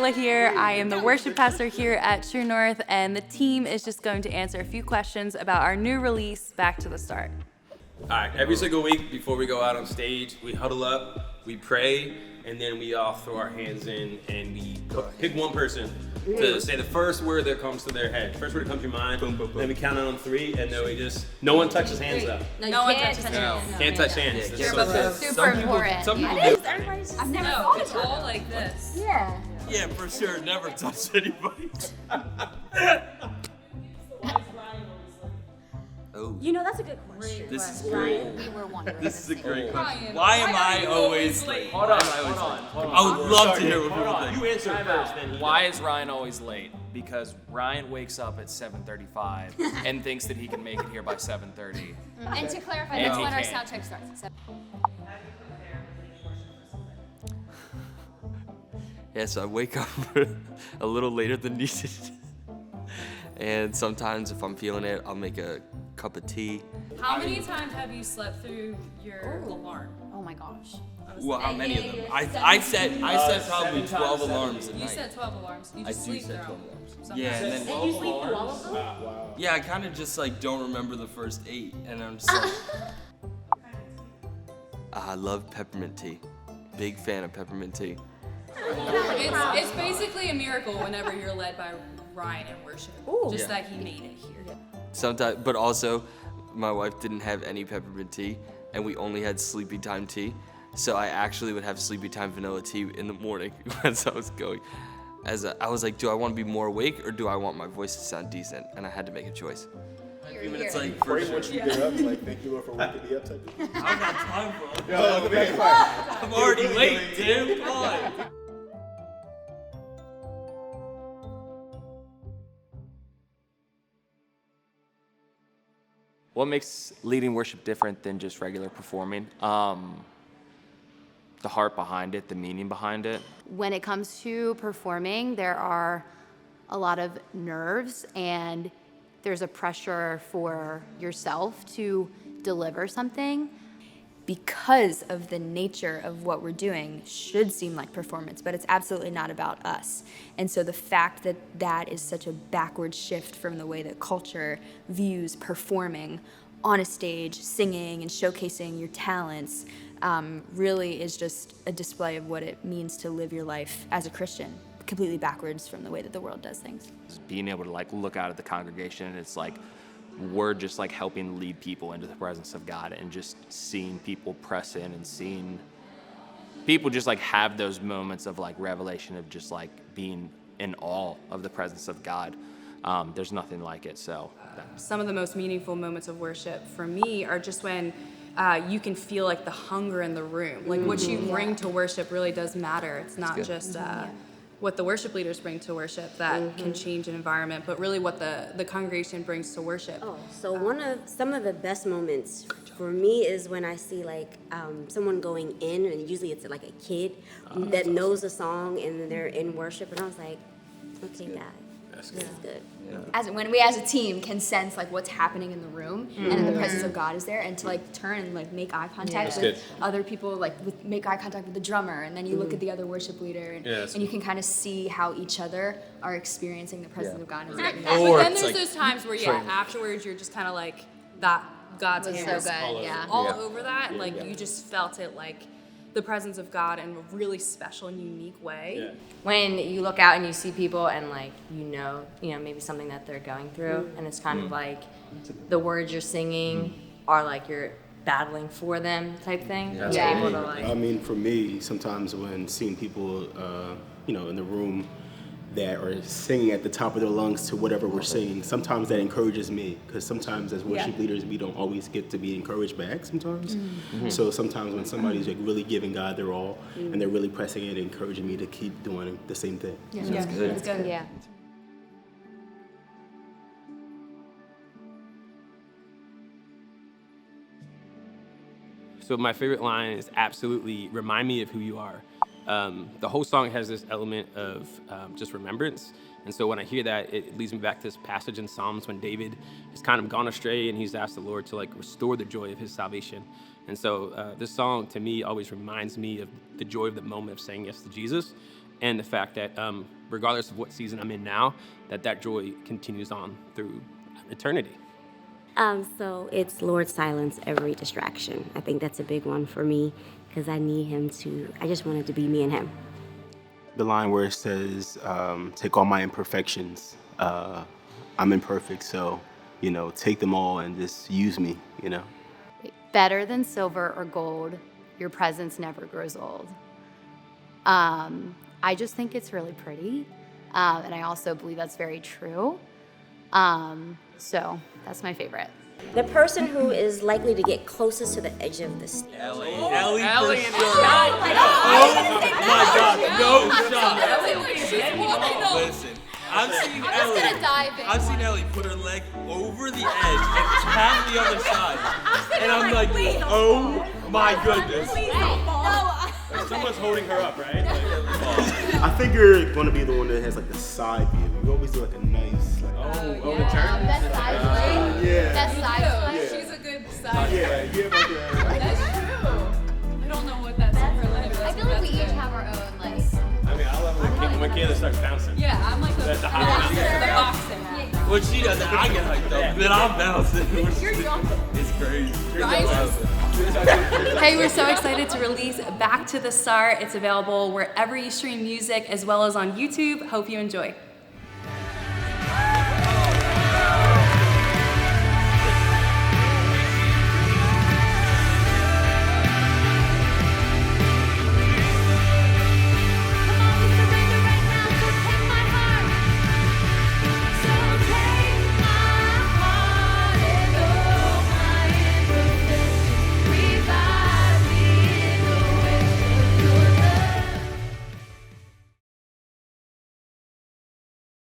Kayla here. I am the worship pastor here at True North, and the team is just going to answer a few questions about our new release, Back to the Start. All right, every single week before we go out on stage, we huddle up, we pray, and then we all throw our hands in and we pick one person to say the first word that comes to their head. First word that comes to your mind. Boom, boom, boom. Then we count on 3, and then no one touches hands though. No one touches hands. Can't touch hands. Super important. Some people It do. is. Everybody's just never No, thought it's about all it. like this. Yeah. Yeah, for sure. Never touch anybody. You know, that's a good question. This is Ryan. great. We were wondering. This is a great question. Ryan, Why am why I are you always always late? late? Hold on. I would love to hear what people think. You answer first, then he Why is Ryan always late? Because Ryan wakes up at 7:35 and thinks that he can make it here by 7:30. And to clarify, And that's he when our can't. sound check starts. at 7. Yeah, so I wake up a little later than needed. And sometimes if I'm feeling it, I'll make a cup of tea. How many times have you slept through your alarm? Oh my gosh. Well, how many of them? I set probably 12 alarms at You night. said 12 alarms. You I just do sleep set through 12 them. alarms. Sometimes. Yeah, and then And you sleep through all of them? yeah, I kind of just like don't remember the first 8, and I'm just like, I love peppermint tea. Big fan of peppermint tea. It's basically a miracle whenever you're led by Ryan in worship. Just Yeah. that he made it here. Sometimes, but also, my wife didn't have any peppermint tea, and we only had sleepy time tea. So I actually would have sleepy time vanilla tea in the morning as I was going. I was like, do I want to be more awake or do I want my voice to sound decent? And I had to make a choice. It's like for sure. Once you get up, like, thank you Lord for waking me up type of thing. I don't got time for it. Yo, look at that. I'm already late, dude. Come on. What makes leading worship different than just regular performing? The heart behind it, the meaning behind it. When it comes to performing, there are a lot of nerves and there's a pressure for yourself to deliver something. Because of the nature of what we're doing should seem like performance, but it's absolutely not about us. And so the fact that that is such a backward shift from the way that culture views performing on a stage, singing and showcasing your talents, really is just a display of what it means to live your life as a Christian, completely backwards from the way that the world does things. Being able to like look out at the congregation and it's like, we're just like helping lead people into the presence of God and just seeing people press in and seeing people just like have those moments of like revelation of just like being in awe of the presence of God. There's nothing like it. So Some of the most meaningful moments of worship for me are just when you can feel like the hunger in the room. Like what you bring to worship really does matter. It's not just what the worship leaders bring to worship that can change an environment, but really what the congregation brings to worship. Oh, so some of the best moments for me is when I see like someone going in, and usually it's like a kid that knows a song and they're in worship, and I was like, okay, God, this is good. When we as a team can sense like what's happening in the room and then the presence of God is there, and to like turn and like make eye contact with other people, like make eye contact with the drummer, and then you look at the other worship leader and you can kind of see how each other are experiencing the presence of God. But then there's those times where afterwards you're just kind of like that God's hand was all over that, and like you just felt it like the presence of God in a really special and unique way. When you look out and you see people and like you know maybe something that they're going through, and it's kind of like the words you're singing are like you're battling for them type thing. You're able to like. I mean, for me, sometimes when seeing people, in the room that are singing at the top of their lungs to whatever we're singing, sometimes that encourages me, because sometimes as worship leaders, we don't always get to be encouraged back sometimes. So sometimes when somebody's like really giving God their all and they're really pressing it, encouraging me to keep doing the same thing. It's good. Yeah. So my favorite line is absolutely remind me of who you are. The whole song has this element of just remembrance. And so when I hear that, it leads me back to this passage in Psalms when David has kind of gone astray and he's asked the Lord to like restore the joy of his salvation. And so this song to me always reminds me of the joy of the moment of saying yes to Jesus. and the fact that regardless of what season I'm in now, that joy continues on through eternity. So it's Lord, silence every distraction. I think that's a big one for me because I need him to, I just want it to be me and him. The line where it says, take all my imperfections. I'm imperfect, so, take them all and just use me, Better than silver or gold, your presence never grows old. I just think it's really pretty, and I also believe that's very true. So that's my favorate. The person who is likely to get closest to the edge of the stage. Ellie and for sure. Oh my God, no shot. Listen, I've seen Ellie. dive in. I've seen Ellie put her leg over the edge and tap the other side, and I'm like, oh my goodness. Someone's holding her up, right? I think you're going to be the one that has like the side view. You always do like a nice, like, The turn. Best side play. yeah. Best side play. She's a good side. Yeah, yeah, like, That's true. I don't know what that superlative is. I feel like we each have our own, like, I mean, I love when Kayla starts bouncing. Yeah, I'm like the boxing. When she does it, I get hyped up. Then I'm bouncing. It's crazy. Hey, we're so excited to release Back to the Start. It's available wherever you stream music as well as on YouTube. Hope you enjoy.